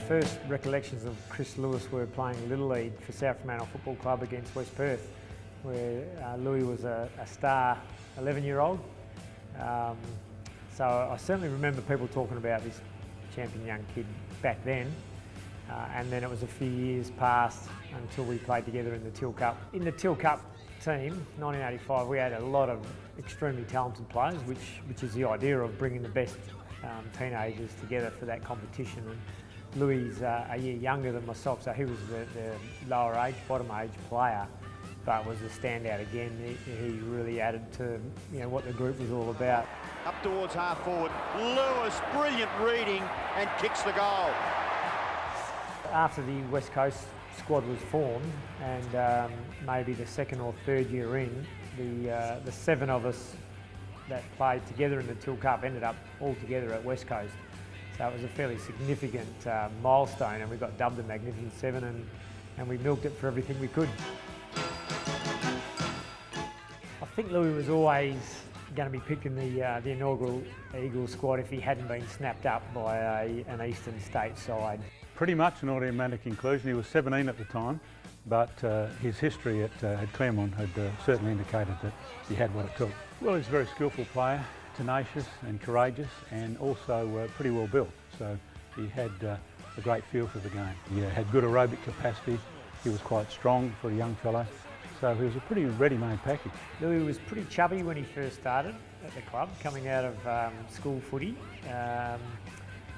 first recollections of Chris Lewis were playing Little League for South Fremantle Football Club against West Perth, where Louis was a star 11-year-old. So I certainly remember people talking about this champion young kid back then. And then it was a few years past until we played together in the Till Cup. In the Till Cup team, 1985, we had a lot of extremely talented players, which is the idea of bringing the best teenagers together for that competition. And Louis is a year younger than myself, so he was the lower age, bottom age player, but was a standout again. He really added to what the group was all about. Up towards half forward, Lewis, brilliant reading and kicks the goal. After the West Coast squad was formed, and maybe the second or third year in, the 7 of us that played together in the Till Cup ended up all together at West Coast. So it was a fairly significant milestone, and we got dubbed the Magnificent Seven, and we milked it for everything we could. I think Louis was always going to be picked in the inaugural Eagles squad if he hadn't been snapped up by an Eastern State side. Pretty much an automatic inclusion. He was 17 at the time, but his history at Claremont had certainly indicated that he had what it took. Well, he's a very skillful player, tenacious and courageous, and also pretty well built. So he had a great feel for the game. He had good aerobic capacity. He was quite strong for a young fellow. So he was a pretty ready-made package. Louis was pretty chubby when he first started at the club, coming out of school footy.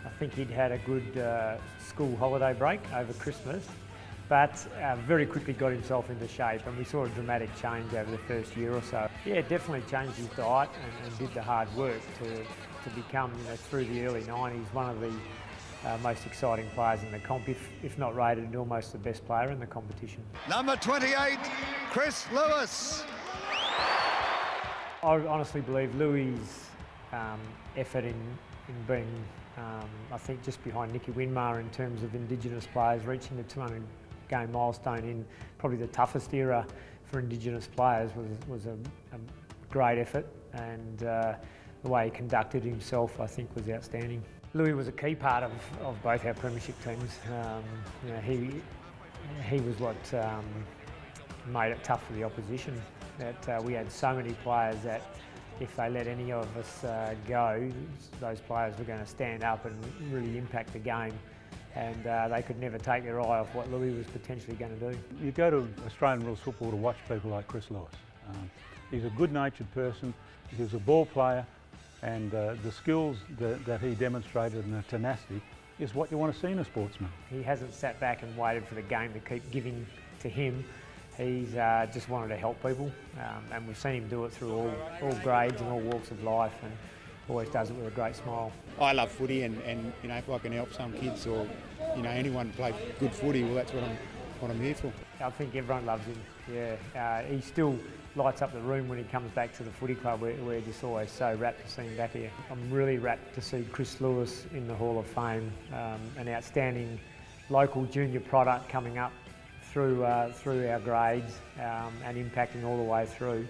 I think he'd had a good school holiday break over Christmas, but very quickly got himself into shape, and we saw a dramatic change over the first year or so. Yeah, definitely changed his diet and did the hard work to become, through the early 90s, one of the most exciting players in the comp, if not rated almost the best player in the competition. Number 28, Chris Lewis. I honestly believe Louis' effort in being, I think, just behind Nicky Winmar in terms of Indigenous players reaching the 200 game milestone in probably the toughest era for Indigenous players was a great effort, and the way he conducted himself, I think, was outstanding. Louis was a key part of both our premiership teams. He was what made it tough for the opposition. That we had so many players that if they let any of us go, those players were going to stand up and really impact the game, and they could never take their eye off what Louis was potentially going to do. You go to Australian rules football to watch people like Chris Lewis. He's a good-natured person. He was a ball player, and the skills that he demonstrated and the tenacity is what you want to see in a sportsman. He hasn't sat back and waited for the game to keep giving to him. He's just wanted to help people, and we've seen him do it through all grades and all walks of life, and always does it with a great smile. I love footy, and if I can help some kids or anyone play good footy, well, that's what I'm here for. I think everyone loves him. Yeah, he still lights up the room when he comes back to the footy club. We're just always so rapt to see him back here. I'm really rapt to see Chris Lewis in the Hall of Fame, an outstanding local junior product coming up through our grades and impacting all the way through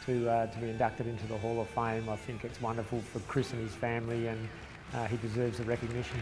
to be inducted into the Hall of Fame. I think it's wonderful for Chris and his family, and he deserves the recognition.